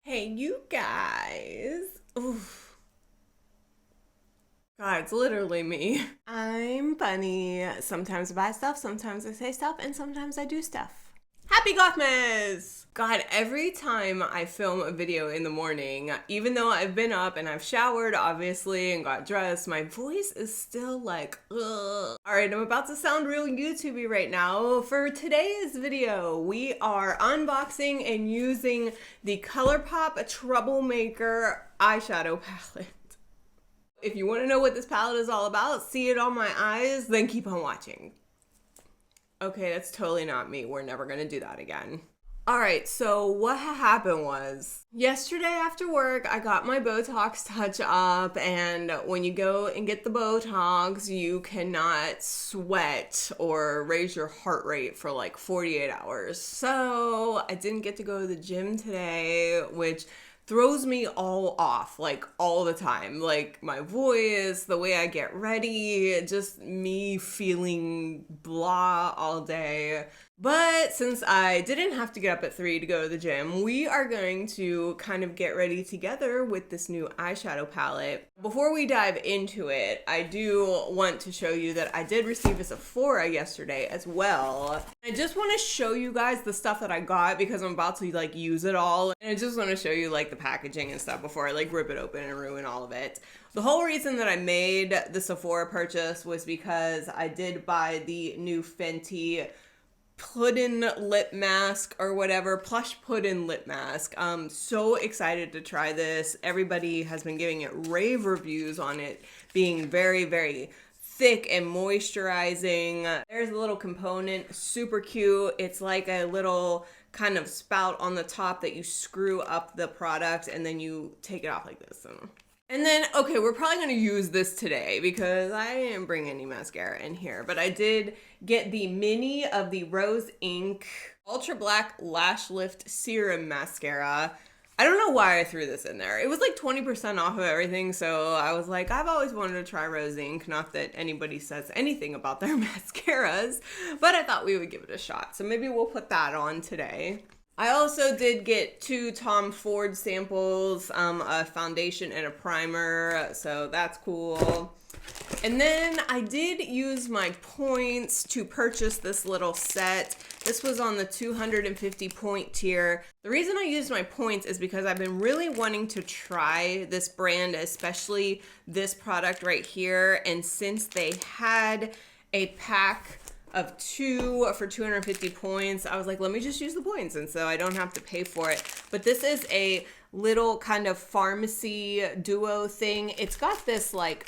Hey, you guys. Oof. God, it's literally me. I'm funny. Sometimes I buy stuff, sometimes I say stuff, and sometimes I do stuff. Happy GOTHMAS! God, every time I film a video in the morning, even though I've been up and I've showered, obviously, and got dressed, my voice is still like, ugh. Alright, I'm about to sound real YouTubey right now. For today's video, we are unboxing and using the ColourPop Troublemaker eyeshadow palette. If you want to know what this palette is all about, see it on my eyes, then keep on watching. Okay, that's totally not me. We're never gonna do that again. Alright, so what happened was, yesterday after work, I got my Botox touch up, and when you go and get the Botox, you cannot sweat or raise your heart rate for like 48 hours. So I didn't get to go to the gym today, which throws me all off, like all the time. Like my voice, the way I get ready, just me feeling blah all day. But since I didn't have to get up at 3 to go to the gym, we are going to kind of get ready together with this new eyeshadow palette. Before we dive into it, I do want to show you that I did receive a Sephora yesterday as well. I just want to show you guys the stuff that I got because I'm about to like use it all. And I just want to show you like the packaging and stuff before I like rip it open and ruin all of it. The whole reason that I made the Sephora purchase was because I did buy the new Fenty puddin lip mask or whatever, plush puddin lip mask. I'm so excited to try this. Everybody has been giving it rave reviews on it being very, very thick and moisturizing. There's a little component, super cute. It's like a little kind of spout on the top that you screw up the product and then you take it off like this. And then, okay, we're probably going to use this today because I didn't bring any mascara in here, but I did get the mini of the Rose Inc Ultra Black Lash Lift Serum Mascara. I don't know why I threw this in there. It was like 20% off of everything, so I was like, I've always wanted to try Rose Inc. Not that anybody says anything about their mascaras, but I thought we would give it a shot. So maybe we'll put that on today. I also did get 2 Tom Ford samples, a foundation and a primer, so that's cool. And then I did use my points to purchase this little set. This was on the 250 point tier. The reason I used my points is because I've been really wanting to try this brand, especially this product right here. And since they had a pack of 2 for 250 points, I was like, let me just use the points, and so I don't have to pay for it. But this is a little kind of pharmacy duo thing. It's got this like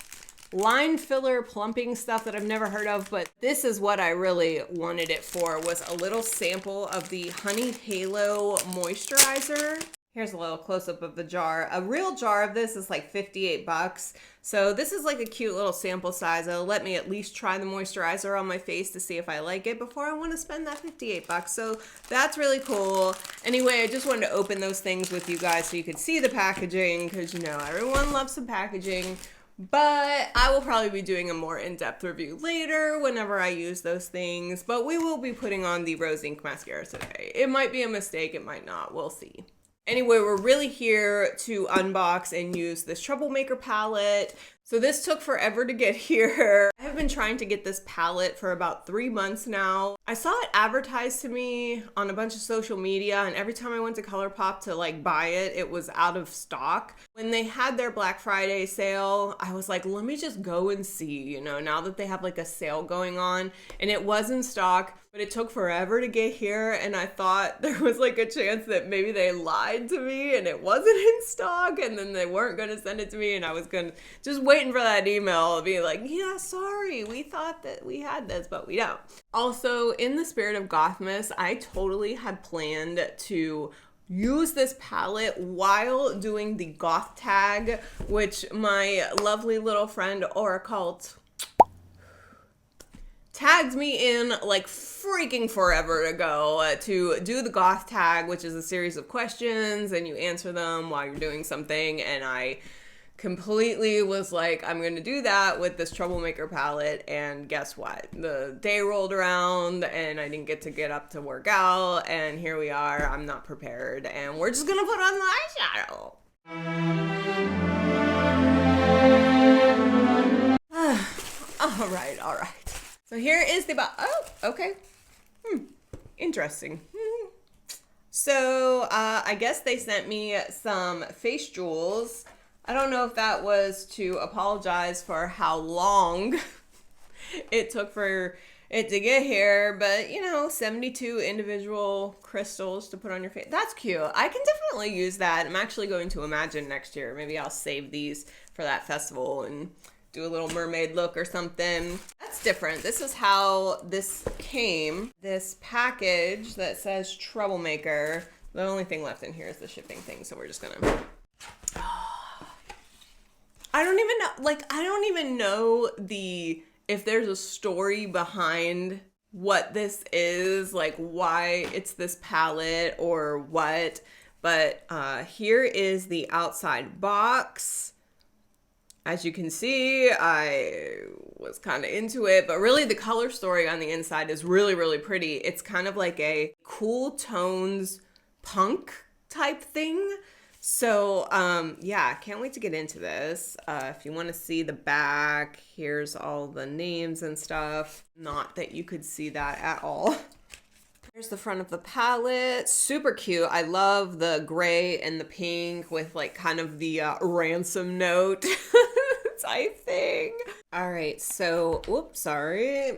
line filler plumping stuff that I've never heard of, but this is what I really wanted it for, was a little sample of the Honey Halo moisturizer. Here's a little close-up of the jar. A real jar of this is like 58 bucks. So this is like a cute little sample size. It'll let me at least try the moisturizer on my face to see if I like it before I want to spend that 58 bucks. So that's really cool. Anyway, I just wanted to open those things with you guys so you could see the packaging, because you know, everyone loves some packaging. But I will probably be doing a more in-depth review later whenever I use those things. But we will be putting on the Rose Inc mascara today. It might be a mistake, it might not. We'll see. Anyway, we're really here to unbox and use this Troublemaker palette. So this took forever to get here. I have been trying to get this palette for about 3 months now. I saw it advertised to me on a bunch of social media, and every time I went to ColourPop to like buy it, it was out of stock. When they had their Black Friday sale, I was like, let me just go and see, you know, now that they have like a sale going on, and it was in stock. But it took forever to get here, and I thought there was like a chance that maybe they lied to me and it wasn't in stock, and then they weren't going to send it to me, and I was going to just waiting for that email being like, yeah, sorry, we thought that we had this, but we don't. Also, in the spirit of GOTHMAS, I totally had planned to use this palette while doing the goth tag, which my lovely little friend Oracult tagged me in like freaking forever ago to do the goth tag, which is a series of questions and you answer them while you're doing something, and I completely was like, I'm gonna do that with this Troublemaker palette, and guess what? The day rolled around and I didn't get up to work out, and here we are. I'm not prepared, and we're just gonna put on the eyeshadow. All right. So here is the oh, okay. Interesting. So I guess they sent me some face jewels. I don't know if that was to apologize for how long it took for it to get here, but you know, 72 individual crystals to put on your face. That's cute. I can definitely use that. I'm actually going to Imagine next year. Maybe I'll save these for that festival and do a little mermaid look or something. That's different. This is how this came. This package that says Troublemaker. The only thing left in here is the shipping thing, so we're just gonna... I don't even know if there's a story behind what this is, like why it's this palette or what, but here is the outside box. As you can see, I was kind of into it, but really the color story on the inside is really, really pretty. It's kind of like a cool tones punk type thing. So, yeah, can't wait to get into this. If you want to see the back, here's all the names and stuff. Not that you could see that at all. Here's the front of the palette. Super cute. I love the gray and the pink with like kind of the ransom note type thing. All right, so, oops, sorry.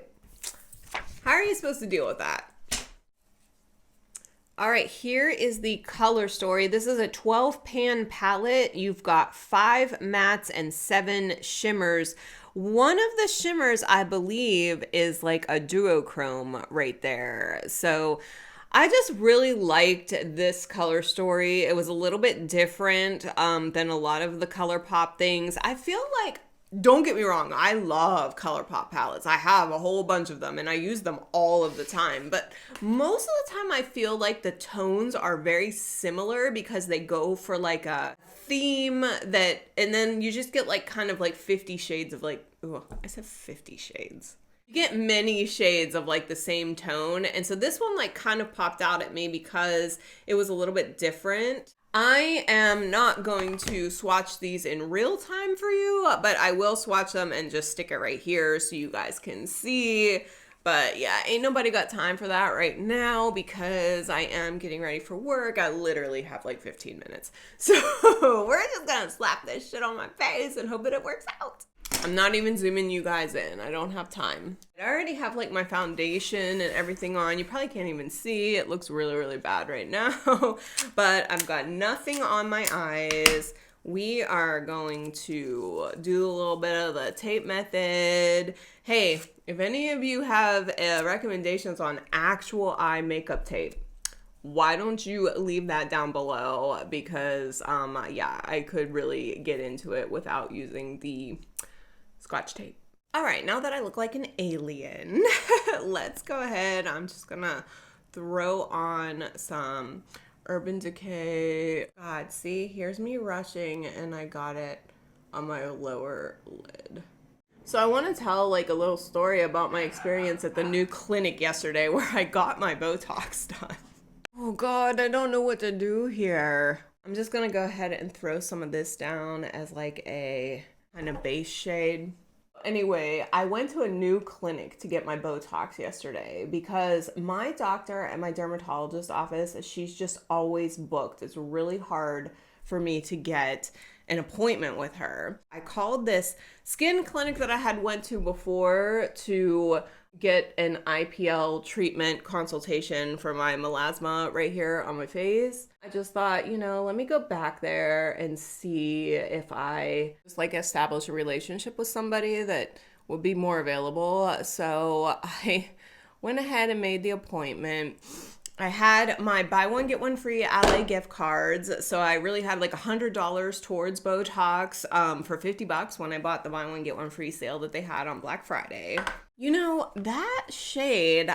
How are you supposed to deal with that? All right, here is the color story. This is a 12 pan palette. You've got 5 mattes and 7 shimmers. One of the shimmers, I believe, is like a duochrome right there. So I just really liked this color story. It was a little bit different than a lot of the ColourPop things. I feel like, don't get me wrong, I love ColourPop palettes. I have a whole bunch of them and I use them all of the time. But most of the time I feel like the tones are very similar because they go for like a theme that, and then you just get like kind of like 50 shades of like, ooh, I said 50 shades. You get many shades of like the same tone. And so this one like kind of popped out at me because it was a little bit different. I am not going to swatch these in real time for you, but I will swatch them and just stick it right here so you guys can see. But yeah, ain't nobody got time for that right now because I am getting ready for work. I literally have like 15 minutes. So we're just gonna slap this shit on my face and hope that it works out. I'm not even zooming you guys in. I don't have time. I already have like my foundation and everything on. You probably can't even see. It looks really, really bad right now. But I've got nothing on my eyes. We are going to do a little bit of the tape method. Hey, if any of you have recommendations on actual eye makeup tape, why don't you leave that down below? Because yeah, I could really get into it without using the Scotch tape. All right, now that I look like an alien, let's go ahead. I'm just gonna throw on some Urban Decay. God, see, here's me rushing and I got it on my lower lid. So I want to tell like a little story about my experience at the new clinic yesterday where I got my Botox done. Oh God, I don't know what to do here. I'm just gonna go ahead and throw some of this down as like a kind of base shade. Anyway, I went to a new clinic to get my Botox yesterday because my doctor at my dermatologist office, she's just always booked. It's really hard for me to get an appointment with her. I called this skin clinic that I had went to before to get an IPL treatment consultation for my melasma right here on my face. I just thought, you know, let me go back there and see if I just like establish a relationship with somebody that would be more available. So I went ahead and made the appointment. I had my buy one, get one free LA gift cards. So I really had like $100 towards Botox for $50 when I bought the buy one, get one free sale that they had on Black Friday. You know, that shade,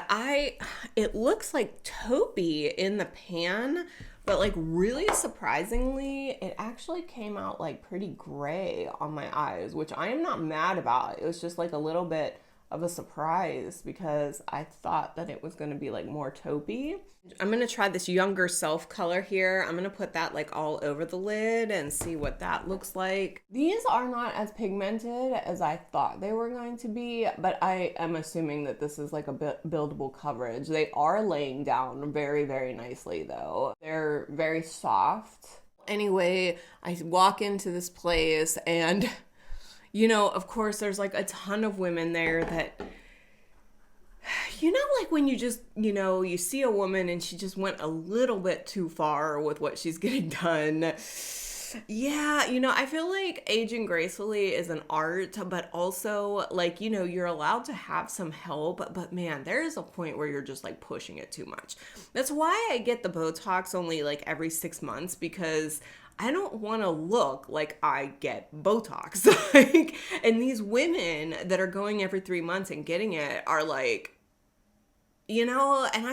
it looks like taupey in the pan, But like really surprisingly, it actually came out like pretty gray on my eyes, which I am not mad about. It was just like a little bit of a surprise because I thought that it was going to be like more taupey. I'm going to try this younger self color here. I'm going to put that like all over the lid and see what that looks like. These are not as pigmented as I thought they were going to be, but I am assuming that this is like a buildable coverage. They are laying down very, very nicely though. They're very soft. Anyway, I walk into this place and you know, of course, there's like a ton of women there that, you know, like when you just, you know, you see a woman and she just went a little bit too far with what she's getting done. Yeah, you know, I feel like aging gracefully is an art, but also like, you know, you're allowed to have some help, but man, there is a point where you're just like pushing it too much. That's why I get the Botox only like every 6 months, because I don't want to look like I get Botox. Like, and these women that are going every 3 months and getting it are like, you know, and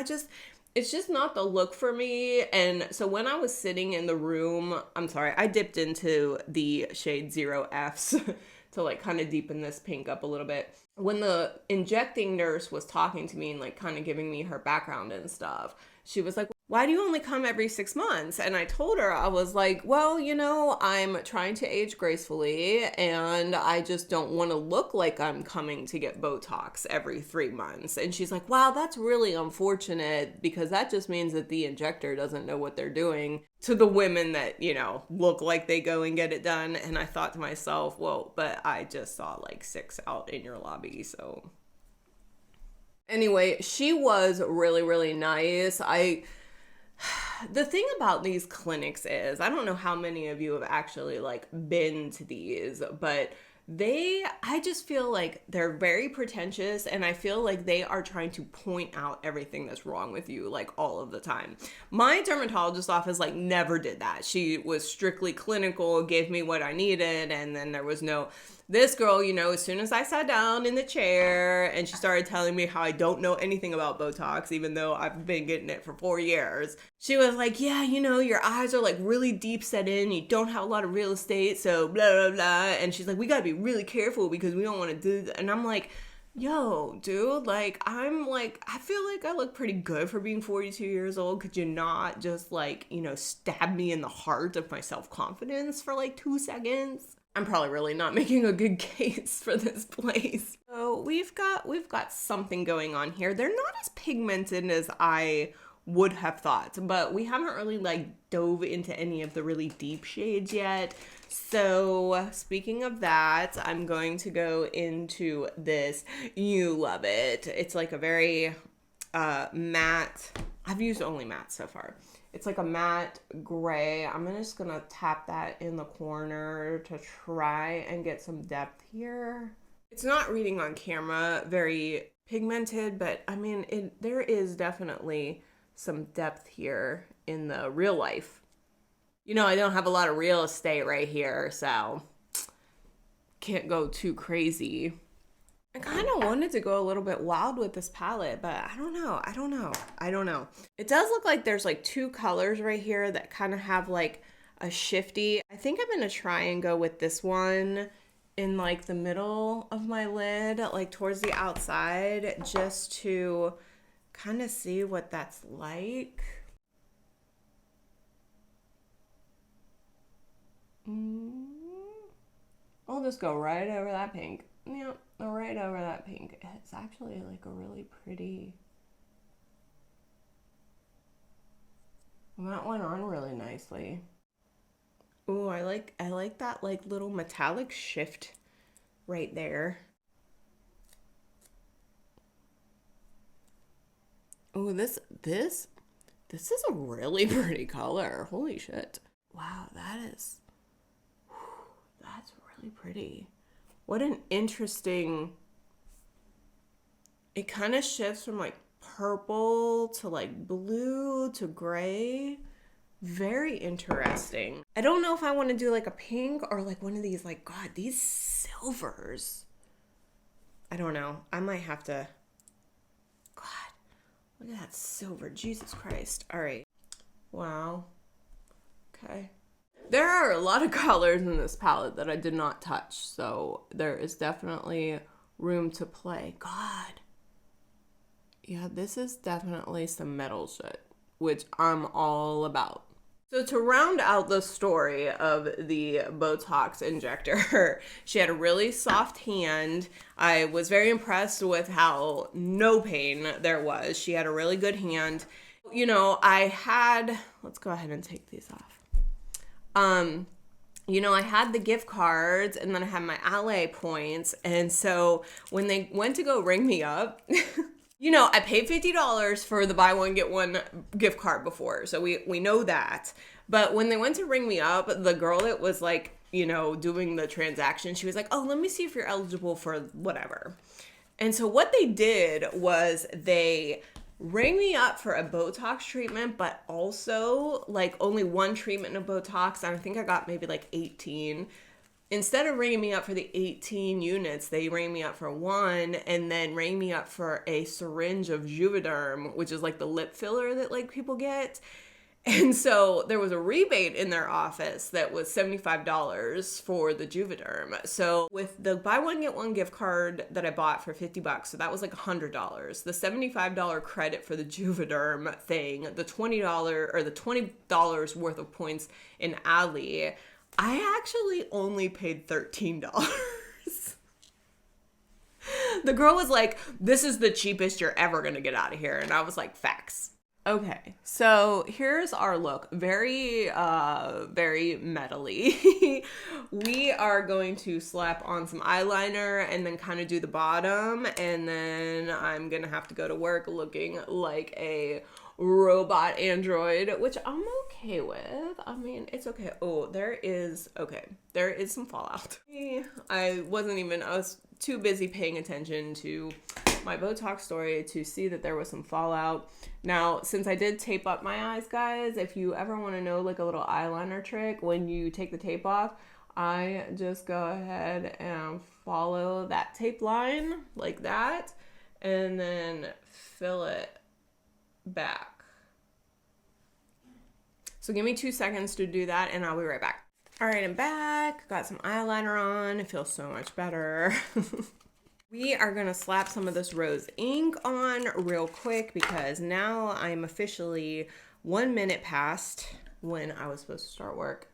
it's just not the look for me. And so when I was sitting in the room, I'm sorry, I dipped into the shade 0Fs to like kind of deepen this pink up a little bit. When the injecting nurse was talking to me and like kind of giving me her background and stuff, she was like, why do you only come every 6 months? And I told her, I was like, well, you know, I'm trying to age gracefully and I just don't want to look like I'm coming to get Botox every 3 months. And she's like, wow, that's really unfortunate, because that just means that the injector doesn't know what they're doing to the women that, you know, look like they go and get it done. And I thought to myself, well, but I just saw like 6 out in your lobby, so. Anyway, she was really, really nice. The thing about these clinics is, I don't know how many of you have actually like been to these, but I just feel like they're very pretentious, and I feel like they are trying to point out everything that's wrong with you like all of the time. My dermatologist office like never did that. She was strictly clinical, gave me what I needed, and then there was no, this girl, you know, as soon as I sat down in the chair and she started telling me how I don't know anything about Botox, even though I've been getting it for 4 years, she was like, yeah, you know, your eyes are like really deep set in, you don't have a lot of real estate, so blah, blah, blah. And she's like, we gotta be really careful because we don't want to do that. And I'm like, yo, dude, like, I feel like I look pretty good for being 42 years old. Could you not just like, you know, stab me in the heart of my self-confidence for like 2 seconds? I'm probably really not making a good case for this place. So we've got something going on here. They're not as pigmented as I would have thought, but we haven't really like dove into any of the really deep shades yet. So speaking of that, I'm going to go into this. You love it. It's like a very matte. I've used only matte so far. It's like a matte gray. I'm just gonna tap that in the corner to try and get some depth here. It's not reading on camera very pigmented, but I mean, there is definitely some depth here in the real life. You know, I don't have a lot of real estate right here, so can't go too crazy. I kind of wanted to go a little bit wild with this palette, but I don't know. It does look like there's like 2 colors right here that kind of have like a shifty. I think I'm going to try and go with this one in like the middle of my lid, like towards the outside, just to kind of see what that's like. I'll just go right over that pink. Yep, right over that pink. It's actually like a really pretty. That went on really nicely. Ooh, I like that like little metallic shift right there. Ooh, this is a really pretty color. Holy shit. Wow, that's really pretty. What an interesting, it kind of shifts from like purple to like blue to gray. Very interesting. I don't know if I want to do like a pink or like one of these, like, God, these silvers. I don't know. I might have to, God, look at that silver. Jesus Christ. All right. Wow. Okay. There are a lot of colors in this palette that I did not touch, so there is definitely room to play. God. Yeah, this is definitely some metal shit, which I'm all about. So to round out the story of the Botox injector, she had a really soft hand. I was very impressed with how no pain there was. She had a really good hand. You know, let's go ahead and take these off. You know, I had the gift cards and then I had my LA points. And so when they went to go ring me up, you know, I paid $50 for the buy one, get one gift card before. So we know that. But when they went to ring me up, the girl that was like, you know, doing the transaction, she was like, oh, let me see if you're eligible for whatever. And so what they did was they rang me up for a Botox treatment, but also like only one treatment of Botox. And I think I got maybe like 18. Instead of ringing me up for the 18 units, they rang me up for one and then rang me up for a syringe of Juvederm, which is like the lip filler that like people get. And so there was a rebate in their office that was $75 for the Juvederm. So with the buy one, get one gift card that I bought for $50, so that was like $100. The $75 credit for the Juvederm thing, the $20 or the $20 worth of points in Ali, I actually only paid $13. The girl was like, this is the cheapest you're ever gonna get out of here. And I was like, facts. Okay, so here's our look. Very, very metally. We are going to slap on some eyeliner and then kind of do the bottom. And then I'm going to have to go to work looking like a robot android, which I'm okay with. I mean, it's okay. Oh, there is some fallout. I was too busy paying attention to my Botox story to see that there was some fallout. Now, since I did tape up my eyes, guys, if you ever want to know like a little eyeliner trick, when you take the tape off, I just go ahead and follow that tape line like that and then fill it back. So give me 2 seconds to do that and I'll be right back. All right, I'm back. Got some eyeliner on. It feels so much better. We are going to slap some of this rose ink on real quick because now I'm officially 1 minute past when I was supposed to start work.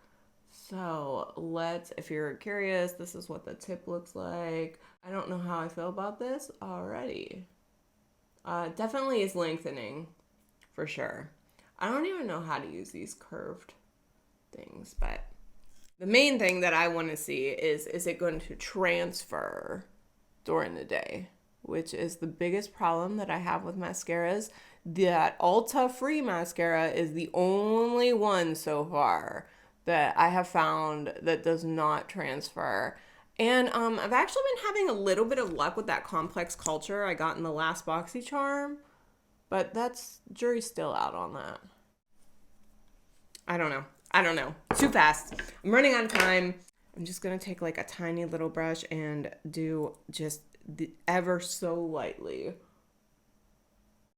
So if you're curious, this is what the tip looks like. I don't know how I feel about this already. Definitely is lengthening for sure. I don't even know how to use these curved things, but the main thing that I want to see is it going to transfer during the day, which is the biggest problem that I have with mascaras. That Ulta Free mascara is the only one so far that I have found that does not transfer. And I've actually been having a little bit of luck with that Complex Culture I got in the last BoxyCharm, but jury's still out on that. I don't know. Too fast. I'm running out of time. I'm just going to take like a tiny little brush and do just ever so lightly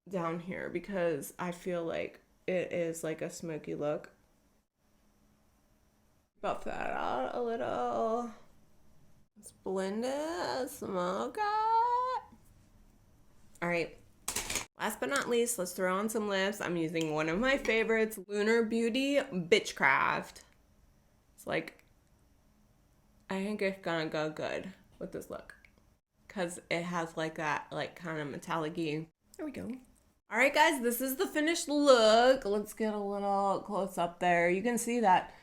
down here because I feel like it is like a smoky look. Buff that out a little. Let's blend it, smoke it. All right. Last but not least, let's throw on some lips. I'm using one of my favorites, Lunar Beauty Bitchcraft. It's like, I think it's gonna go good with this look because it has like that like kind of metallic-y. There we go. All right, guys, this is the finished look. Let's get a little close up there. You can see that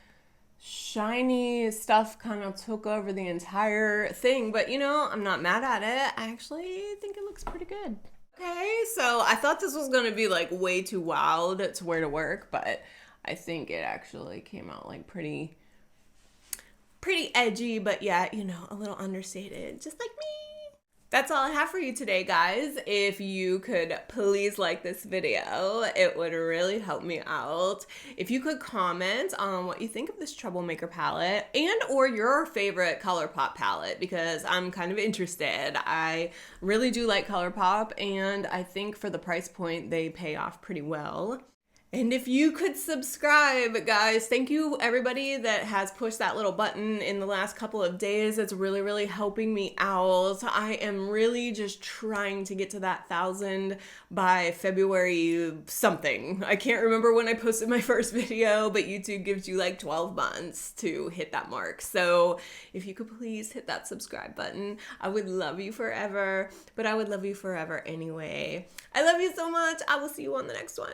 shiny stuff kind of took over the entire thing, but you know, I'm not mad at it. I actually think it looks pretty good. Okay, so I thought this was gonna be like way too wild to wear to work, but I think it actually came out like pretty edgy, but yeah, you know, a little understated, just like me. That's all I have for you today, guys. If you could please like this video, it would really help me out. If you could comment on what you think of this Troublemaker palette and or your favorite ColourPop palette, because I'm kind of interested. I really do like ColourPop, and I think for the price point, they pay off pretty well. And if you could subscribe, guys, thank you everybody that has pushed that little button in the last couple of days. It's really, really helping me out. I am really just trying to get to that 1,000 by February something. I can't remember when I posted my first video, but YouTube gives you like 12 months to hit that mark. So if you could please hit that subscribe button, I would love you forever, but I would love you forever anyway. I love you so much. I will see you on the next one.